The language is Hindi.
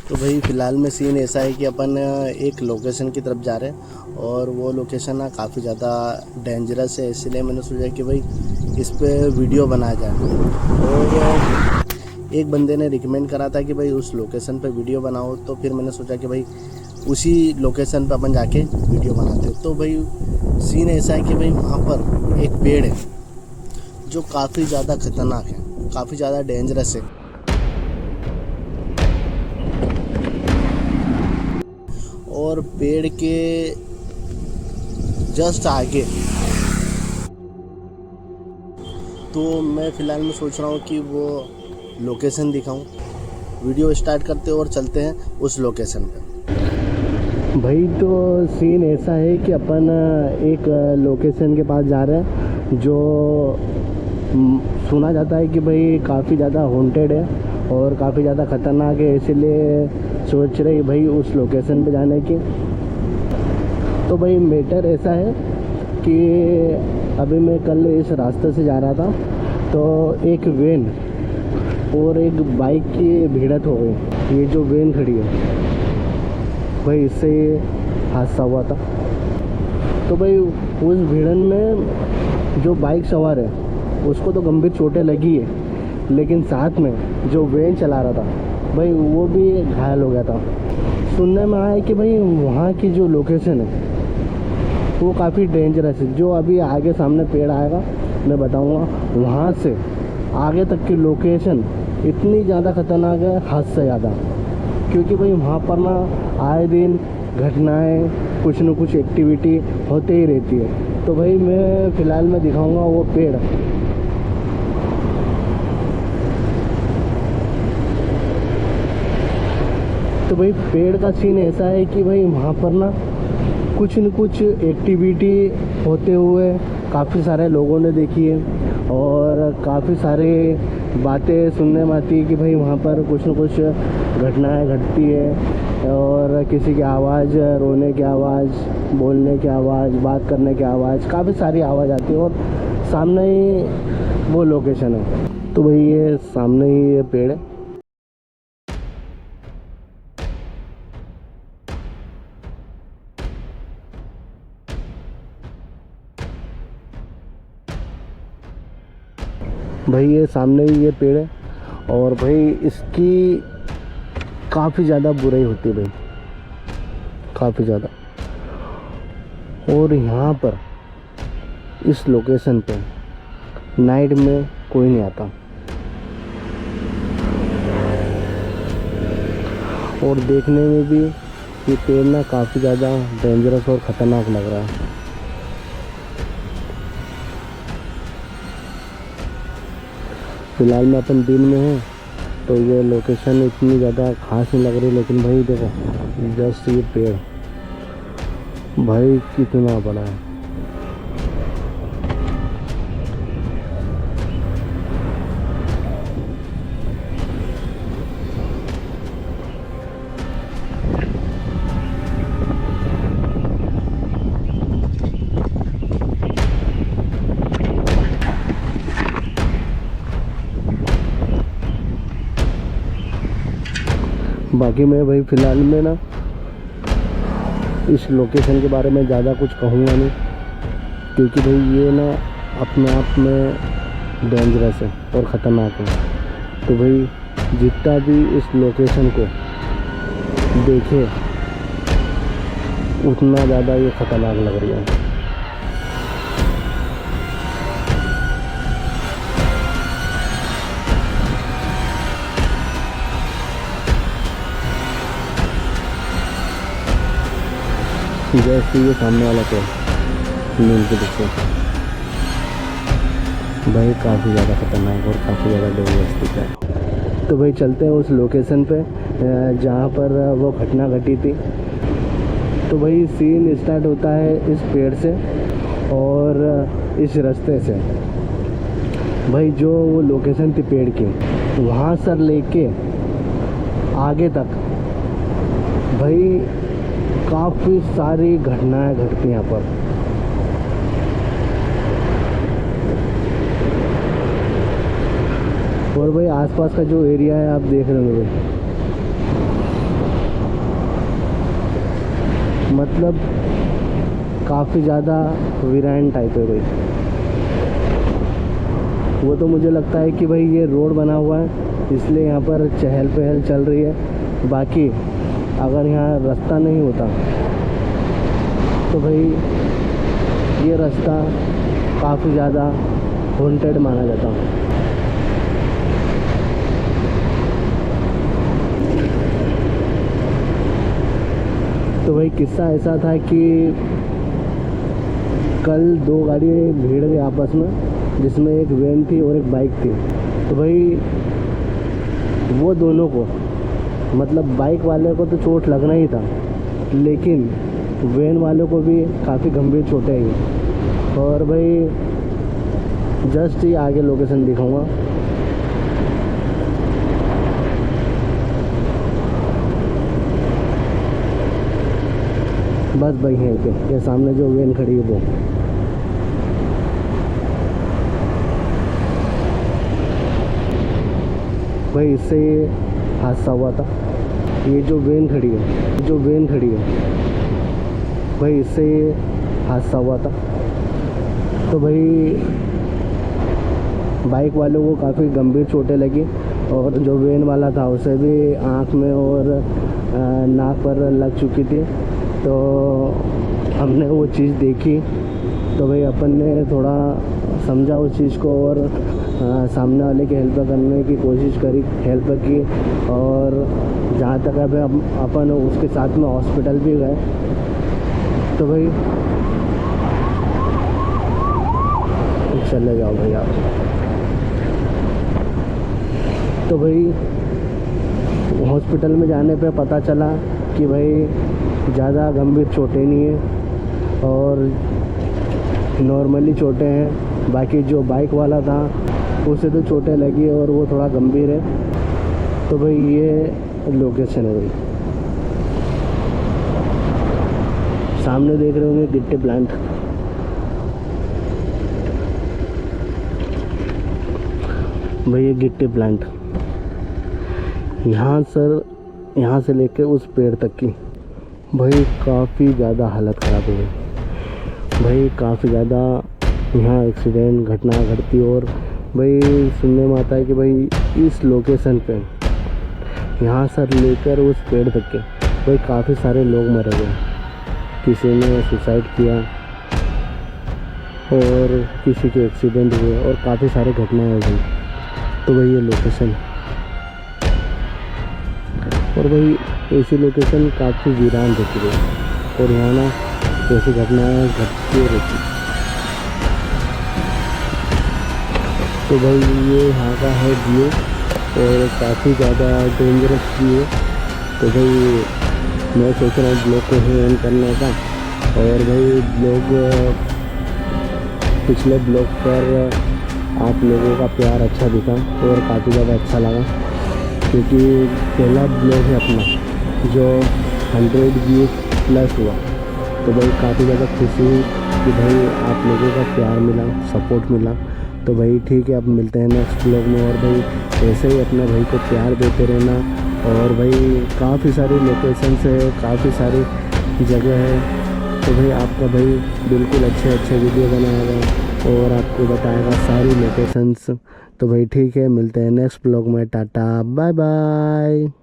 तो भाई फ़िलहाल में सीन ऐसा है कि अपन एक लोकेशन की तरफ जा रहे हैं और वो लोकेशन ना काफ़ी ज़्यादा डेंजरस है, इसलिए मैंने सोचा कि भाई इस पे वीडियो बनाया जाए। और एक बंदे ने रिकमेंड करा था कि भाई उस लोकेशन पे वीडियो बनाओ, तो फिर मैंने सोचा कि भाई उसी लोकेशन पे अपन जाके वीडियो बनाते हैं। तो भाई सीन ऐसा है कि भाई वहाँ पर एक पेड़ है जो काफ़ी ज़्यादा ख़तरनाक है, काफ़ी ज़्यादा डेंजरस है। और पेड़ के जस्ट आगे तो मैं फ़िलहाल में सोच रहा हूँ कि वो लोकेशन दिखाऊं। वीडियो स्टार्ट करते और चलते हैं उस लोकेशन पे। भाई तो सीन ऐसा है कि अपन एक लोकेशन के पास जा रहे हैं जो सुना जाता है कि भाई काफ़ी ज़्यादा हॉन्टेड है और काफ़ी ज़्यादा ख़तरनाक है, इसीलिए सोच रही भाई उस लोकेशन पे जाने की। तो भाई मैटर ऐसा है कि अभी मैं कल इस रास्ते से जा रहा था तो एक वैन और एक बाइक की भिड़ंत हो गई। ये जो वैन खड़ी है भाई, इससे हादसा हुआ था। तो भाई उस भिड़ंत में जो बाइक सवार है उसको तो गंभीर चोटें लगी है, लेकिन साथ में जो वैन चला रहा था भाई वो भी घायल हो गया था। सुनने में आया कि भाई वहाँ की जो लोकेशन है वो काफ़ी डेंजरस है। जो अभी आगे सामने पेड़ आएगा मैं बताऊँगा, वहाँ से आगे तक की लोकेशन इतनी ज़्यादा ख़तरनाक है, हद से ज़्यादा। क्योंकि भाई वहाँ पर ना आए दिन घटनाएं, कुछ न कुछ एक्टिविटी होते ही रहती है। तो भाई मैं फ़िलहाल में दिखाऊँगा वो पेड़। तो भाई पेड़ का सीन ऐसा है कि भाई वहाँ पर ना कुछ न कुछ एक्टिविटी होते हुए काफ़ी सारे लोगों ने देखी है और काफ़ी सारे बातें सुनने में आती है कि भाई वहाँ पर कुछ न कुछ घटनाएं घटती है और किसी की आवाज़, रोने की आवाज़, बोलने की आवाज़, बात करने की आवाज़, काफ़ी सारी आवाज़ आती है और सामने ही वो लोकेशन है। तो भाई ये सामने ही ये पेड़ है। भाई ये सामने ही ये पेड़ है और भाई इसकी काफ़ी ज़्यादा बुराई होती है भाई, काफ़ी ज़्यादा। और यहाँ पर इस लोकेशन पे नाइट में कोई नहीं आता और देखने में भी ये पेड़ ना काफ़ी ज़्यादा डेंजरस और ख़तरनाक लग रहा है। फ़िलहाल में अपन दिन में हैं तो ये लोकेशन इतनी ज़्यादा खास नहीं लग रही, लेकिन भाई देखो जस्ट ये पेड़ भाई कितना बड़ा है। बाकी मैं भाई फ़िलहाल में ना इस लोकेशन के बारे में ज़्यादा कुछ कहूँगा नहीं, क्योंकि भाई ये ना अपने आप में डेंजरस है और ख़तरनाक है। तो भाई जितना भी इस लोकेशन को देखे उतना ज़्यादा ये ख़तरनाक लग रही है। जैसे ये सामने वाला पेड़ नीम के पीछे भाई काफ़ी ज़्यादा ख़तरनाक और काफ़ी ज़्यादा डेंजरस दिख रहा है। तो भाई चलते हैं उस लोकेशन पे जहाँ पर वो घटना घटी थी। तो भाई सीन स्टार्ट होता है इस पेड़ से और इस रास्ते से। भाई जो वो लोकेशन थी पेड़ की, वहाँ से लेके आगे तक भाई काफ़ी सारी घटनाएं घटती हैं यहाँ पर। और भाई आसपास का जो एरिया है आप देख रहे होंगे, मतलब काफ़ी ज़्यादा वीरान टाइप है भाई। वो तो मुझे लगता है कि भाई ये रोड बना हुआ है इसलिए यहाँ पर चहल पहल चल रही है। बाकी अगर यहाँ रास्ता नहीं होता तो भाई ये रास्ता काफ़ी ज़्यादा हॉन्टेड माना जाता। तो भाई किस्सा ऐसा था कि कल 2 गाड़ी भिड़ गई आपस में, जिसमें एक वैन थी और एक बाइक थी। तो भाई वो दोनों को, मतलब बाइक वाले को तो चोट लगना ही था, लेकिन वैन वाले को भी काफ़ी गंभीर चोटें आई। और भाई जस्ट ही आगे लोकेशन दिखाऊंगा। बस भाई है कि ये सामने जो वैन खड़ी है वो। भाई इससे हादसा हुआ था। ये जो वैन खड़ी है भाई इससे हादसा हुआ था। तो भाई बाइक वालों को काफ़ी गंभीर चोटें लगी और जो वैन वाला था उसे भी आँख में और नाक पर लग चुकी थी। तो हमने वो चीज़ देखी तो भाई अपन ने थोड़ा समझा उस चीज़ को और सामने वाले की हेल्प करने की कोशिश करी, हेल्प की। और जहाँ तक है अपन उसके साथ में हॉस्पिटल भी गए। तो भाई चले जाओ भाई आप। तो भाई हॉस्पिटल में जाने पे पता चला कि भाई ज़्यादा गंभीर चोटें नहीं है और नॉर्मली चोटें हैं। बाकी जो बाइक वाला था उसे तो चोटें लगी और वो थोड़ा गंभीर है। तो भाई ये लोकेशन है भाई, सामने देख रहे होंगे गिट्टी प्लांट। भाई ये गिट्टी प्लांट यहाँ से लेके उस पेड़ तक की भाई काफ़ी ज़्यादा हालत ख़राब हो गई भाई। काफ़ी ज़्यादा यहाँ एक्सीडेंट घटना घटती और भाई सुनने में आता है कि भाई इस लोकेशन पे यहाँ से लेकर उस पेड़ तक के भाई काफ़ी सारे लोग मरे गए। किसी ने सुसाइड किया और किसी के एक्सीडेंट हुए और काफ़ी सारे घटनाएं हो गई। तो भाई ये लोकेशन, और भाई ऐसी लोकेशन काफ़ी वीरान रहती है और यहाँ ना ऐसी घटनाएं घटती रहती। तो भाई ये यहाँ का है व्यू और काफ़ी ज़्यादा डेंजरस व्यू है। तो भाई मैं सोच रहा हूँ ब्लॉग को ही एंड करने का। और भाई पिछले ब्लॉग पर आप लोगों का प्यार अच्छा दिखा और काफ़ी ज़्यादा अच्छा लगा, क्योंकि पहला ब्लॉग है अपना जो 100 व्यूज़ प्लस हुआ। तो भाई काफ़ी ज़्यादा खुशी हुई कि भाई आप लोगों का प्यार मिला, सपोर्ट मिला। तो भाई ठीक है, अब मिलते हैं नेक्स्ट ब्लॉग में। और भाई ऐसे ही अपने भाई को प्यार देते रहना। और भाई काफ़ी सारी लोकेशंस है, काफ़ी सारी जगह है। तो भाई आपका भाई बिल्कुल अच्छे वीडियो बनाएगा और आपको बताएगा सारी लोकेशंस। तो भाई ठीक है, मिलते हैं नेक्स्ट ब्लॉग में। Tata bye bye.